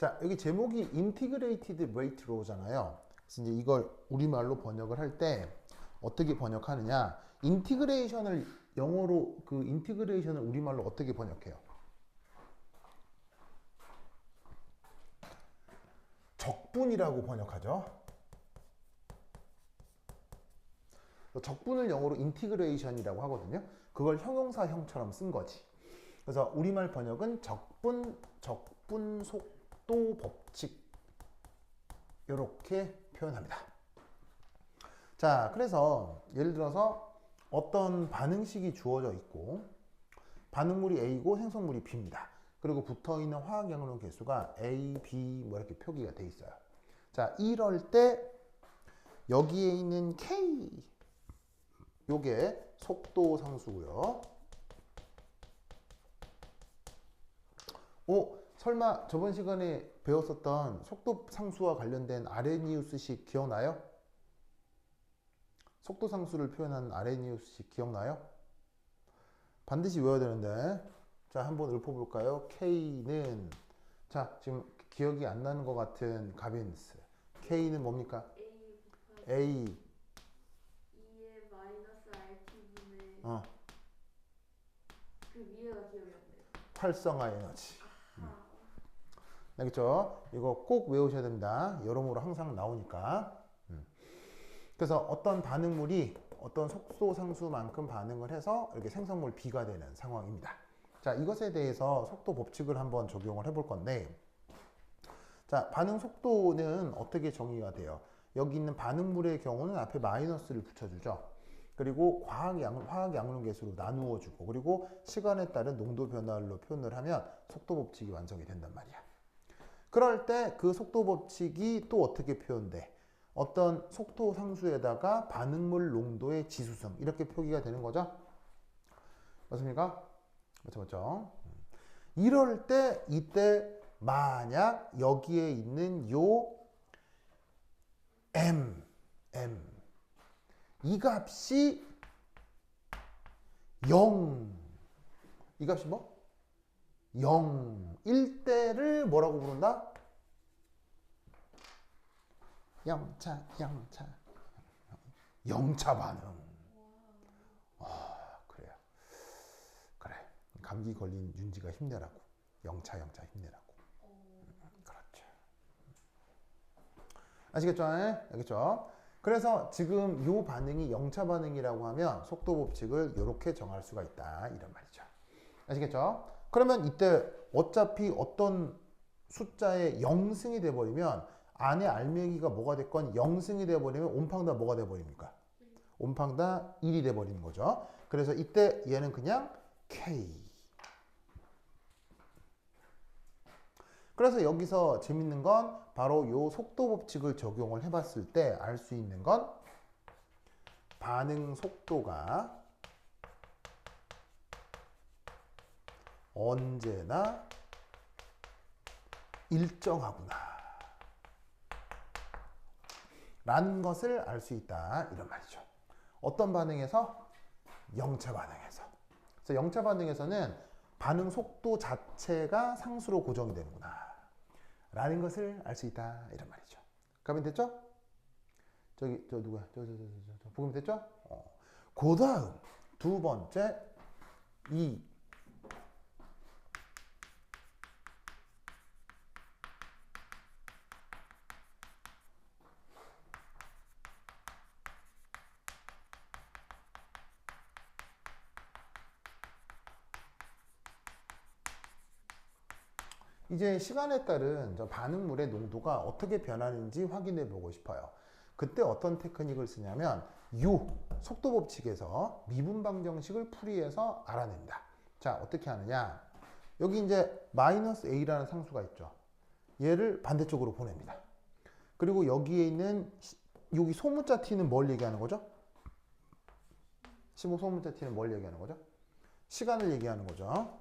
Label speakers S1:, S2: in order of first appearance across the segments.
S1: 자, 여기 제목이 Integrated Rate Law잖아요. 그래서 이제 이걸 우리말로 번역을 할 때 어떻게 번역하느냐? 인티그레이션을 영어로 그 인티그레이션을 우리말로 어떻게 번역해요? 적분이라고 번역하죠. 적분을 영어로 인티그레이션이라고 하거든요. 그걸 형용사형처럼 쓴 거지. 그래서 우리말 번역은 적분 속도 법칙 이렇게 표현합니다. 자, 그래서 예를 들어서 어떤 반응식이 주어져 있고 반응물이 A고 생성물이 B입니다. 그리고 붙어있는 화학양론 개수가 A, B 뭐 이렇게 표기가 돼 있어요. 자, 이럴 때 여기에 있는 K 요게 속도 상수고요. 설마 저번 시간에 배웠었던 속도 상수와 관련된 아레니우스식 기억나요? 속도 상수를 표현한 아레니우스식 기억나요? 반드시 외워야 되는데. 자, 한번 읊어볼까요? K는, 자, 지금 기억이 안 나는 것 같은 가빈스. K는 뭡니까?
S2: A
S1: A.
S2: 2의 마이너스 RT분의
S1: 어,
S2: 그 위에가 기억이 안 나요.
S1: 활성화 에너지.
S2: 아하.
S1: 알겠죠? 이거 꼭 외우셔야 됩니다. 여러모로 항상 나오니까. 그래서 어떤 반응물이 어떤 속도 상수만큼 반응을 해서 이렇게 생성물 B가 되는 상황입니다. 자, 이것에 대해서 속도 법칙을 한번 적용을 해볼 건데, 자, 반응 속도는 어떻게 정의가 돼요? 여기 있는 반응물의 경우는 앞에 마이너스를 붙여주죠. 그리고 화학 양론 계수로 나누어 주고, 그리고 시간에 따른 농도 변화로 표현을 하면 속도 법칙이 완성이 된단 말이야. 그럴 때 그 속도 법칙이 또 어떻게 표현돼? 어떤 속도 상수에다가 반응물 농도의 지수성 이렇게 표기가 되는 거죠. 맞습니까? 맞죠? 이럴 때 이때 만약 여기에 있는 요 M 이 값이 0, 이 값이 뭐? 0일 때를 뭐라고 부른다? 영차 반응. 그래요. 그래. 감기 걸린 윤지가 힘내라고. 영차 힘내라고. 그렇죠. 아시겠죠? 알겠죠? 그래서 지금 이 반응이 영차 반응이라고 하면 속도 법칙을 이렇게 정할 수가 있다. 이런 말이죠. 아시겠죠? 그러면 이때 어차피 어떤 숫자의 0승이 돼버리면 안에 알맹이가 뭐가 됐건 0승이 돼버리면 온팡다 뭐가 돼버립니까? 온팡다 1이 돼버리는 거죠. 그래서 이때 얘는 그냥 K. 그래서 여기서 재밌는 건 바로 요 속도 법칙을 적용을 해봤을 때 알 수 있는 건 반응 속도가 언제나 일정하구나 라는 것을 알 수 있다 이런 말이죠. 어떤 반응에서? 영차 반응에서. 그래서 영차 반응에서는 반응 속도 자체가 상수로 고정이 되는구나 라는 것을 알 수 있다 이런 말이죠. 가면 됐죠? 저기 저 누구야? 저 보면 됐죠? 그 다음 두 번째 이 이제 시간에 따른 저 반응물의 농도가 어떻게 변하는지 확인해 보고 싶어요. 그때 어떤 테크닉을 쓰냐면 U 속도 법칙에서 미분 방정식을 풀이해서 알아냅니다. 자, 어떻게 하느냐? 여기 이제 마이너스 A라는 상수가 있죠. 얘를 반대쪽으로 보냅니다. 그리고 여기에 있는 여기 소문자 T는 뭘 얘기하는 거죠? 15 소문자 T는 뭘 얘기하는 거죠? 시간을 얘기하는 거죠.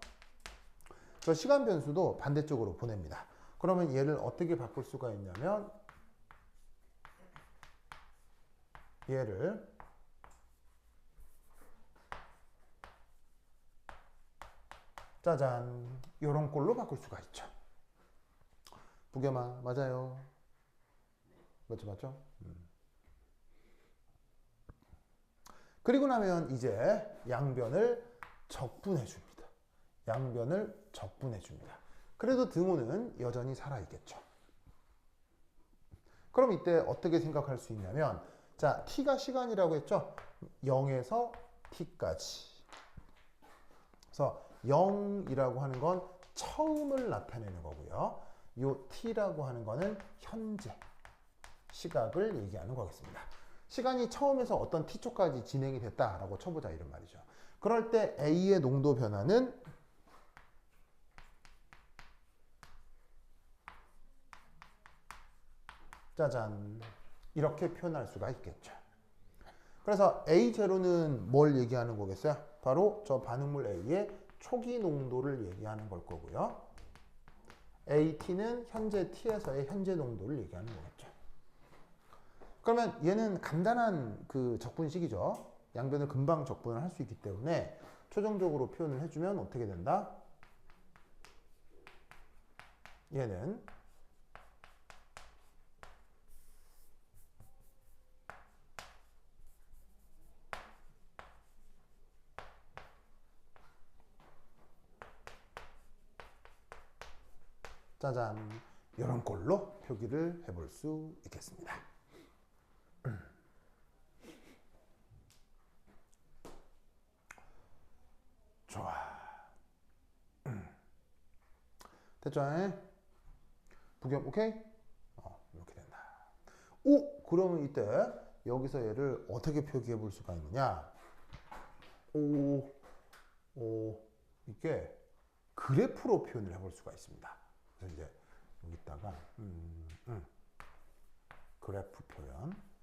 S1: 저 시간 변수도 반대쪽으로 보냅니다. 그러면 얘를 어떻게 바꿀 수가 있냐면 얘를 짜잔 이런 꼴로 바꿀 수가 있죠. 부겸아, 맞아요. 맞죠, 맞죠? 그리고 나면 이제 양변을 적분해 줍니다. 양변을 적분해 줍니다. 그래도 등호는 여전히 살아있겠죠. 그럼 이때 어떻게 생각할 수 있냐면, 자, t가 시간이라고 했죠? 0에서 t까지. 그래서 0이라고 하는 건 처음을 나타내는 거고요. 요 t라고 하는 거는 현재 시각을 얘기하는 거겠습니다. 시간이 처음에서 어떤 t초까지 진행이 됐다라고 쳐보자 이런 말이죠. 그럴 때 A의 농도 변화는 짜잔 이렇게 표현할 수가 있겠죠. 그래서 A0는 뭘 얘기하는 거겠어요? 바로 저 반응물 A의 초기 농도를 얘기하는 걸 거고요. AT는 현재 T에서의 현재 농도를 얘기하는 거겠죠. 그러면 얘는 간단한 그 적분식이죠. 양변을 금방 적분을 할 수 있기 때문에 초정적으로 표현을 해주면 어떻게 된다? 얘는 짜잔 이런 꼴로 표기를 해볼 수 있겠습니다. 좋아. 됐죠? 부겸 오케이? 이렇게 된다. 오! 그러면 이때 여기서 얘를 어떻게 표기해 볼 수가 있느냐? 이게 그래프로 표현을 해볼 수가 있습니다. 그래서 이제 여기다가 그래프 표현.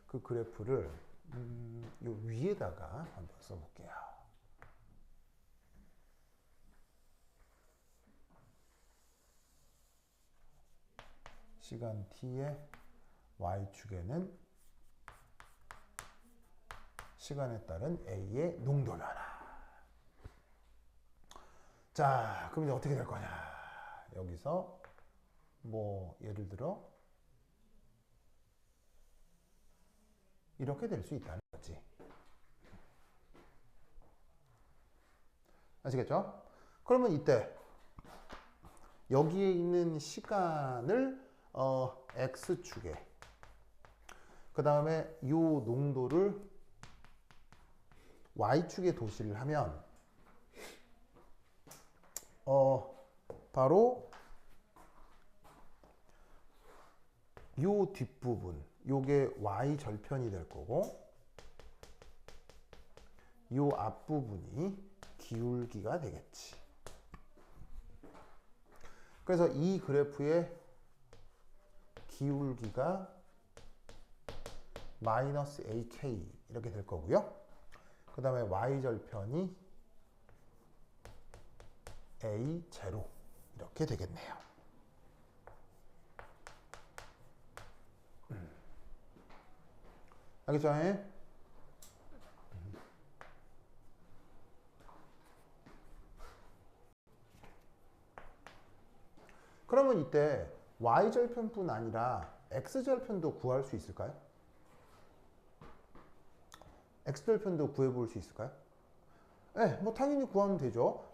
S1: 그 그래프를 요 위에다가 한번 써볼게요. 시간 t의 y축에는 시간에 따른 A의 농도 변화. 자, 그럼 이제 어떻게 될 거냐? 여기서 뭐 예를 들어 이렇게 될 수 있다는 거지. 아시겠죠? 그러면 이때 여기에 있는 시간을 x축에 그 다음에 이 농도를 y축에 도시를 하면 바로 요 뒷부분 요게 y 절편이 될 거고 요 앞부분이 기울기가 되겠지. 그래서 이 그래프의 기울기가 마이너스 AK 이렇게 될 거고요. 그 다음에 y절편이 A0 이렇게 되겠네요. 알겠죠? 그러면 이때 y절편뿐 아니라 x절편도 구할 수 있을까요? x절편도 구해볼 수 있을까요? 네, 뭐 당연히 구하면 되죠.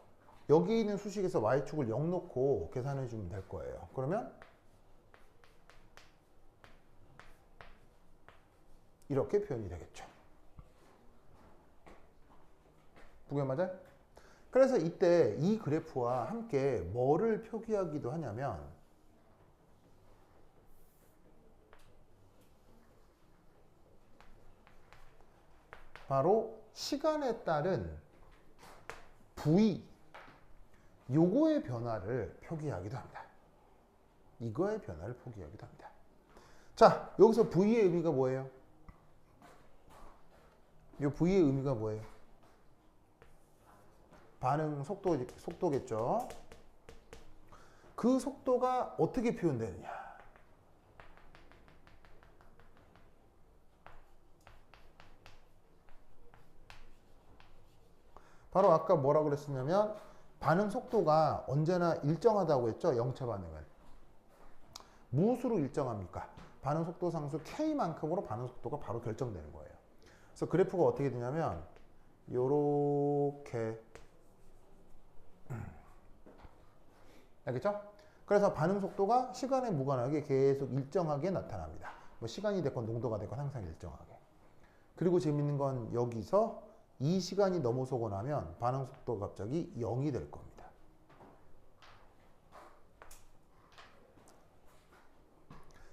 S1: 여기 있는 수식에서 y축을 0 놓고 계산해 주면 될 거예요. 그러면 이렇게 표현이 되겠죠. 부겨 맞아요? 그래서 이때 이 그래프와 함께 뭐를 표기하기도 하냐면 바로 시간에 따른 V 요거의 변화를 표기하기도 합니다. 이거의 변화를 표기하기도 합니다. 자, 여기서 V의 의미가 뭐예요? 이 V의 의미가 뭐예요? 반응 속도겠죠. 그 속도가 어떻게 표현되느냐? 바로 아까 뭐라고 그랬었냐면 반응 속도가 언제나 일정하다고 했죠. 영차 반응은. 무엇으로 일정합니까? 반응 속도 상수 K만큼으로 반응 속도가 바로 결정되는 거예요. 그래서 그래프가 어떻게 되냐면 요렇게 알겠죠? 그래서 반응 속도가 시간에 무관하게 계속 일정하게 나타납니다. 뭐 시간이 됐건 농도가 됐건 항상 일정하게. 그리고 재밌는 건 여기서 이 시간이 넘어서고 나면 반응 속도가 갑자기 0이 될 겁니다.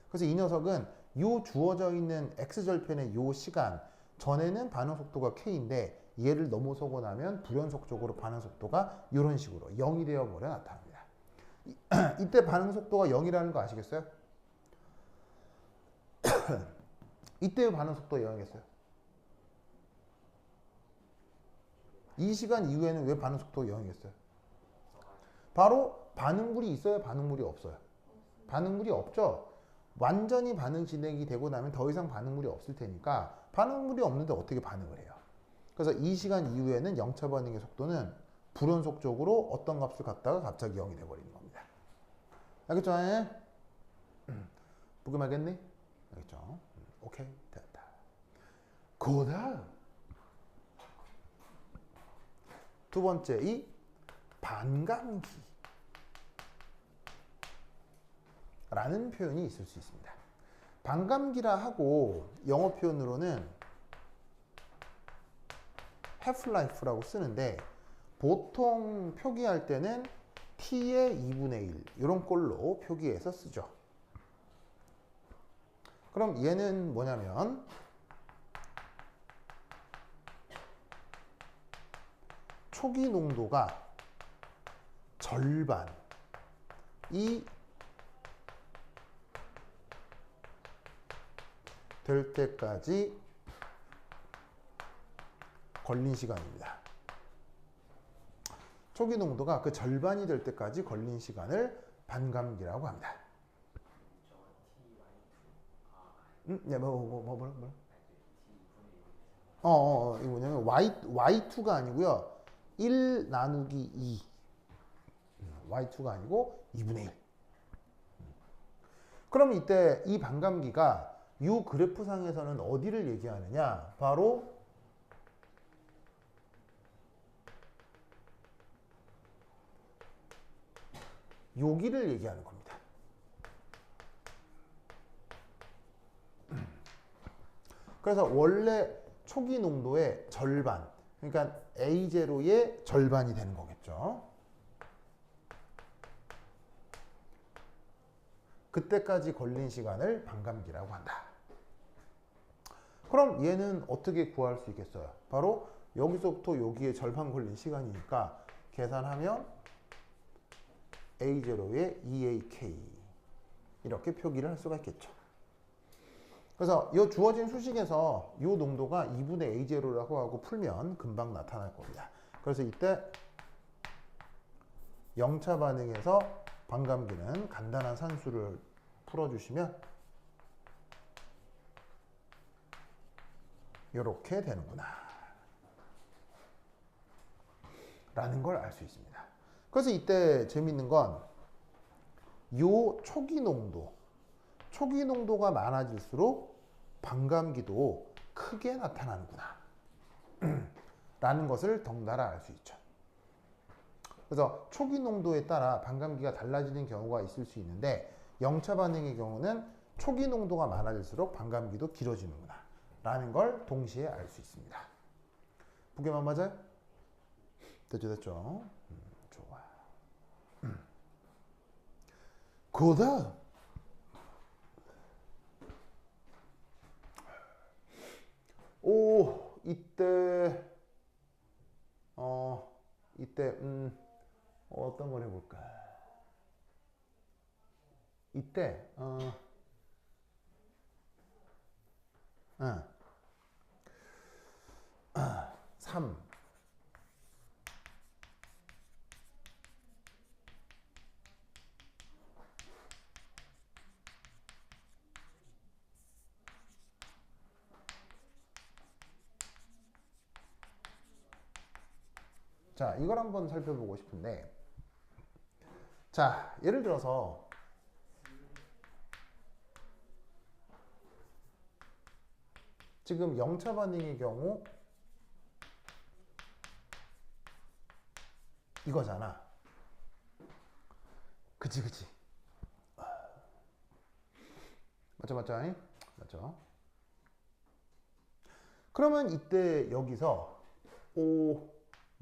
S1: 그래서 이 녀석은 요 주어져 있는 x절편의 요 시간 전에는 반응 속도가 k인데 얘를 넘어서고 나면 불연속적으로 반응 속도가 이런 식으로 0이 되어버려 나타납니다. 이때 반응 속도가 0이라는 거 아시겠어요? 이때의 반응 속도가 0이겠어요? 이 시간 이후에는 왜 반응 속도가 0이겠어요? 바로 반응물이 있어요? 반응물이 없어요? 반응물이 없죠? 완전히 반응 진행이 되고 나면 더 이상 반응물이 없을 테니까 반응물이 없는데 어떻게 반응을 해요? 그래서 이 시간 이후에는 영차 반응의 속도는 불연속적으로 어떤 값을 갖다가 갑자기 0이 돼버리는 겁니다. 알겠죠? 보기 말겠니? 알겠죠? 오케이, 됐다. 그 다음 두 번째 이 반감기 라는 표현이 있을 수 있습니다. 반감기라 하고 영어 표현으로는 half-life라고 쓰는데 보통 표기할 때는 t의 2분의 1 이런 꼴로 표기해서 쓰죠. 그럼 얘는 뭐냐면 초기 농도가 절반이 될 때까지 걸린 시간입니다. 초기 농도가 그 절반이 될 때까지 걸린 시간을 반감기라고 합니다. 네, 뭐라? 이거 뭐냐면 Y2가 아니고요. 1 나누기 2. Y2가 아니고 2분의 1. 그럼 이때 이 반감기가 이 그래프상에서는 어디를 얘기하느냐? 바로 여기를 얘기하는 겁니다. 그래서 원래 초기 농도의 절반, 그러니까 A0의 절반이 되는 거겠죠. 그때까지 걸린 시간을 반감기라고 한다. 그럼 얘는 어떻게 구할 수 있겠어요? 바로 여기서부터 여기에 절반 걸린 시간이니까 계산하면 A0의 2AK 이렇게 표기를 할 수가 있겠죠. 그래서 이 주어진 수식에서 이 농도가 2분의 A0라고 하고 풀면 금방 나타날 겁니다. 그래서 이때 영차 반응에서 반감기는 간단한 산수를 풀어주시면 이렇게 되는구나 라는 걸 알 수 있습니다. 그래서 이때 재밌는 건 요 초기 농도가 많아질수록 반감기도 크게 나타나는구나 라는 것을 덩달아 알 수 있죠. 그래서 초기 농도에 따라 반감기가 달라지는 경우가 있을 수 있는데 영차 반응의 경우는 초기 농도가 많아질수록 반감기도 길어지는구나 라는 걸 동시에 알 수 있습니다. 보기만 맞아요? 됐죠? 좋아. 그 다음 이때 어떤 걸 해볼까? 이때 3 자, 이걸 한번 살펴보고 싶은데, 자, 예를 들어서 지금 영차 반응의 경우 이거잖아. 그치, 그치. 맞죠, 맞죠? 잉? 맞죠? 그러면 이때 여기서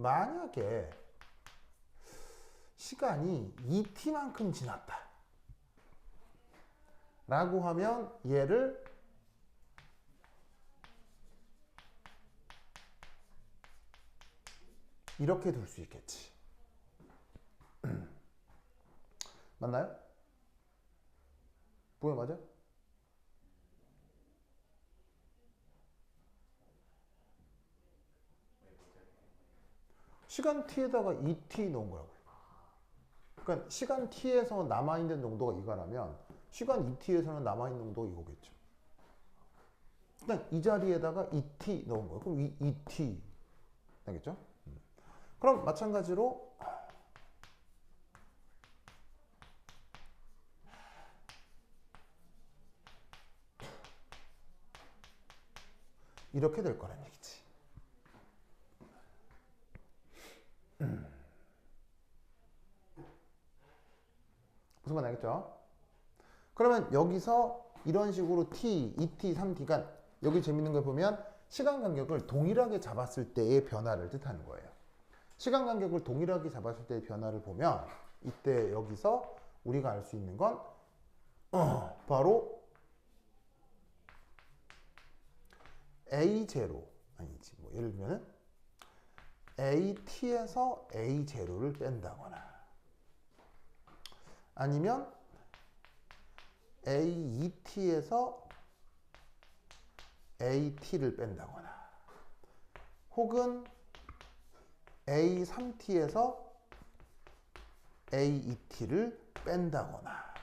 S1: 만약에 시간이 2t만큼 지났다 라고 하면 얘를 이렇게 둘 수 있겠지. 맞나요? 보여, 맞아? 시간 t에다가 2t 넣은 거라고요. 그러니까 시간 t에서 남아있는 농도가 이거라면 시간 2t에서는 남아있는 농도가 이거겠죠. 그냥 이 자리에다가 2t 넣은 거예요. 그럼 2t 되겠죠? 그럼 마찬가지로 이렇게 될 거란 얘기지. 무슨 말 알겠죠? 그러면 여기서 이런 식으로 t, 2t, 3t가 여기 재밌는 걸 보면 시간 간격을 동일하게 잡았을 때의 변화를 뜻하는 거예요. 시간 간격을 동일하게 잡았을 때의 변화를 보면 이때 여기서 우리가 알 수 있는 건 바로 A0 아니지 뭐 예를 들면 AT에서 A0를 뺀다거나 아니면 A2T에서 AT를 뺀다거나 혹은 A3T에서 AET를 뺀다거나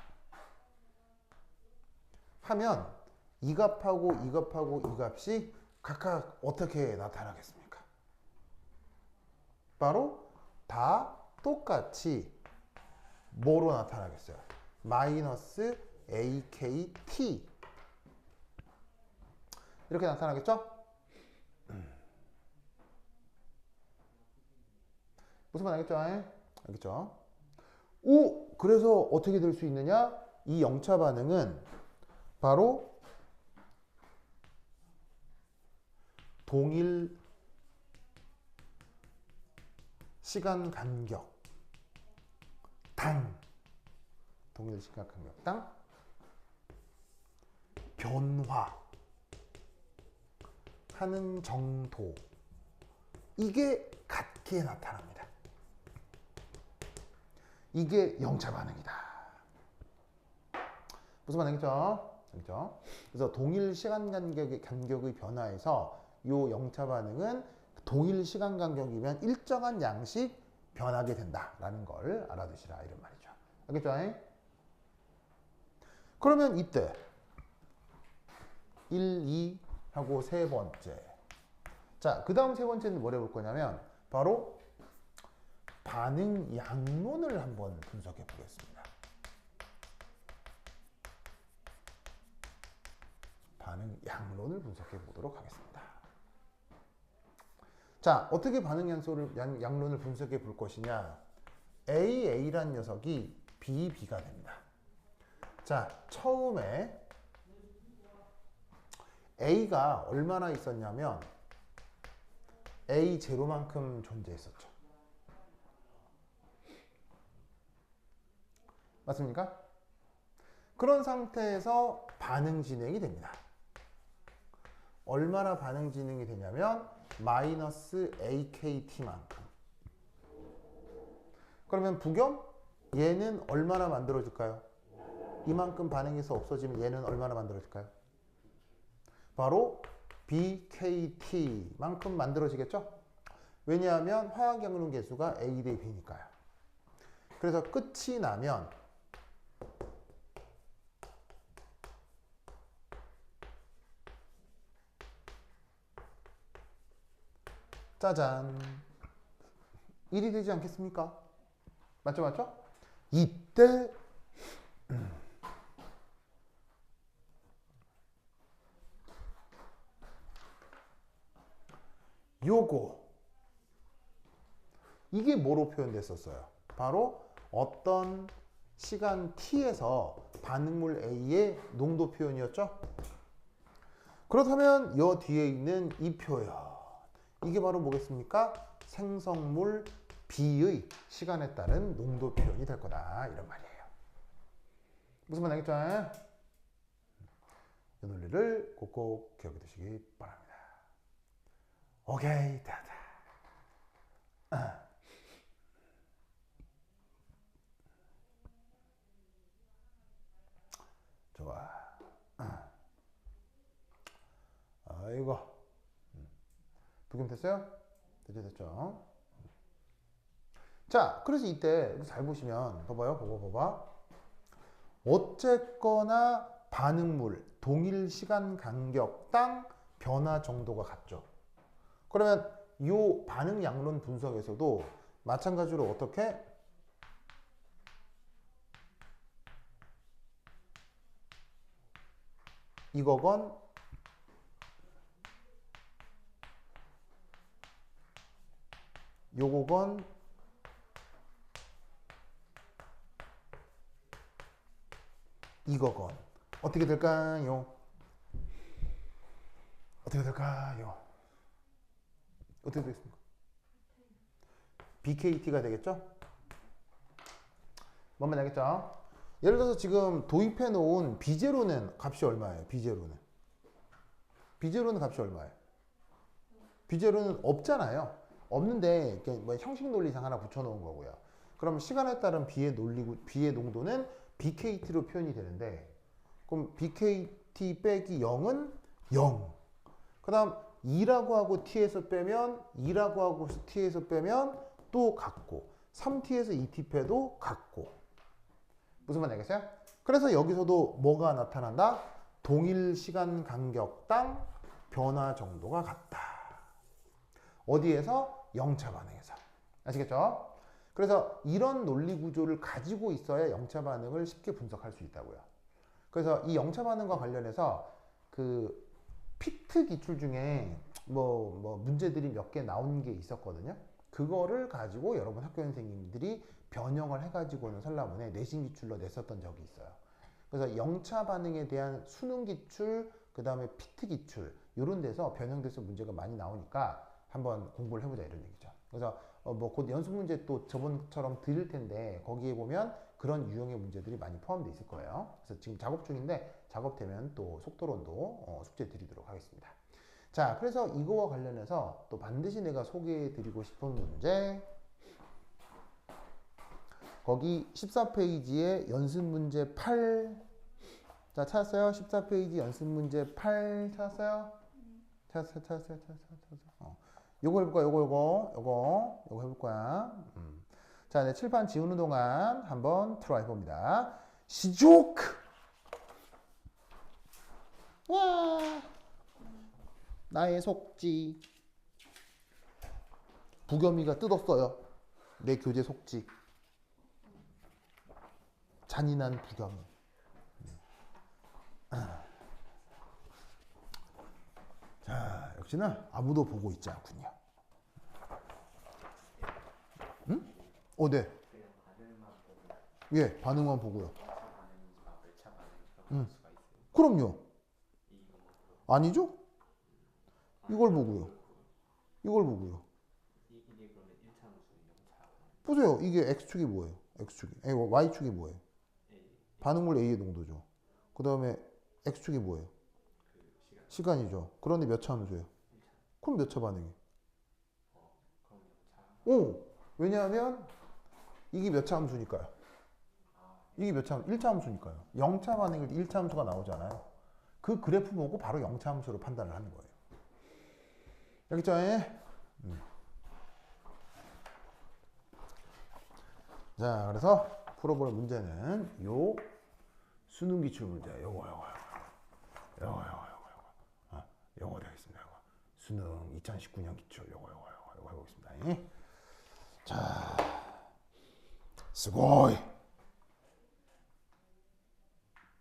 S1: 하면 이 값하고 이 값하고 이 값이 각각 어떻게 나타나겠습니까? 바로 다 똑같이 뭐로 나타나겠어요? 마이너스 AKT 이렇게 나타나겠죠? 무슨 말 알겠죠? 알겠죠? 그래서 어떻게 될 수 있느냐? 이 영차 반응은 바로 동일 시간 간격 당 동일 시간 간격 당 변화하는 정도 이게 같게 나타납니다. 이게 영차 반응이다. 무슨 말이겠죠? 알겠죠? 그래서 동일 시간 간격의 변화에서 이 영차 반응은 동일 시간 간격이면 일정한 양씩 변하게 된다라는 걸 알아두시라 이런 말이죠. 알겠죠? 그러면 이때 1, 2 하고 세 번째. 자, 그 다음 세 번째는 뭘 해볼 거냐면 바로 반응 양론을 한번 분석해 보겠습니다. 반응 양론을 분석해 보도록 하겠습니다. 자, 어떻게 반응 양론을 분석해 볼 것이냐? A라는 녀석이 B가 됩니다. 자, 처음에 A가 얼마나 있었냐면 A0만큼 존재했었죠. 맞습니까? 그런 상태에서 반응 진행이 됩니다. 얼마나 반응 진행이 되냐면 마이너스 AKT만큼. 그러면 부겸 얘는 얼마나 만들어질까요? 이만큼 반응해서 없어지면 얘는 얼마나 만들어질까요? 바로 BKT만큼 만들어지겠죠? 왜냐하면 화학 양론 계수가 A 대 B니까요. 그래서 끝이 나면 짜잔 1이 되지 않겠습니까? 맞죠, 맞죠? 이때 요거 이게 뭐로 표현됐었어요? 바로 어떤 시간 t에서 반응물 A의 농도 표현이었죠? 그렇다면 요 뒤에 있는 이 표현 이게 바로 뭐겠습니까? 생성물 B의 시간에 따른 농도 표현이 될 거다 이런 말이에요. 무슨 말 알겠죠? 이 논리를 꼭꼭 기억해 두시기 바랍니다. 오케이, 됐다. 좋아. 아이고. 부금 됐어요? 됐죠? 자, 그래서 이때 잘 보시면 봐봐요. 봐봐. 어쨌거나 반응물 동일 시간 간격당 변화 정도가 같죠. 그러면 이 반응 양론 분석에서도 마찬가지로 어떻게 이거건 요거건 이거건 어떻게 될까요? 어떻게 될까요? 어떻게 되겠습니까? BKT가 되겠죠? 뭔 말인지 알겠죠? 예를 들어서 지금 도입해 놓은 B0는 값이 얼마예요? B0는 값이 얼마예요? B0는 없잖아요. 없는데 뭐 형식 논리상 하나 붙여 놓은 거고요. 그럼 시간에 따른 B의 농도는 BKT로 표현이 되는데 그럼 BKT 빼기 0은 0. 그 다음 2라고 하고 T에서 빼면 2라고 하고 T에서 빼면 또 같고 3T에서 2T 빼도 같고 무슨 말 알겠어요? 그래서 여기서도 뭐가 나타난다? 동일 시간 간격당 변화 정도가 같다. 어디에서? 영차 반응에서. 아시겠죠? 그래서 이런 논리 구조를 가지고 있어야 영차 반응을 쉽게 분석할 수 있다고요. 그래서 이 영차 반응과 관련해서 그 피트 기출 중에 뭐 문제들이 몇 개 나온 게 있었거든요. 그거를 가지고 여러분 학교 선생님들이 변형을 해가지고는 설라문에 내신 기출로 냈었던 적이 있어요. 그래서 영차 반응에 대한 수능 기출, 그 다음에 피트 기출 이런 데서 변형돼서 문제가 많이 나오니까 한번 공부를 해보자 이런 얘기죠. 그래서 뭐 곧 연습 문제 또 저번처럼 드릴 텐데 거기에 보면 그런 유형의 문제들이 많이 포함되어 있을 거예요. 그래서 지금 작업 중인데 작업되면 또 속도론도 숙제 드리도록 하겠습니다. 자, 그래서 이거와 관련해서 또 반드시 내가 소개해 드리고 싶은 문제 거기 14페이지에 연습 문제 8 자, 찾았어요? 14페이지 연습 문제 8 찾았어요? 찾았어요. 요거 해볼 거야, 요거 해볼 거야. 자, 네, 칠판 지우는 동안 한번 트라이 해봅니다. 시족! 와! 나의 속지. 부겸이가 뜯었어요. 내 교재 속지. 잔인한 부겸이. 자, 역시나 아무도 보고 있지 않군요. 응? 네. 예, 반응만 보고요. 그럼요. 아니죠? 이걸 보고요. 보세요. 이게 X축이 뭐예요? Y축이 뭐예요? 반응물 A의 농도죠. 그 다음에 X축이 뭐예요? 시간이죠. 그런데 몇 차 함수예요? 그럼 몇 차 반응이? 왜냐하면 이게 몇 차 함수니까요. 이게 몇 차, 1차 함수니까요. 0차 반응일 때 1차 함수가 나오잖아요. 그 그래프 보고 바로 0차 함수로 판단을 하는 거예요. 알겠죠? 자, 그래서 풀어볼 문제는 요 수능 기출 문제. 요거 되겠습니다. 요거. 수능 2019년 기출 요거 해보겠습니다. 자, 스고이.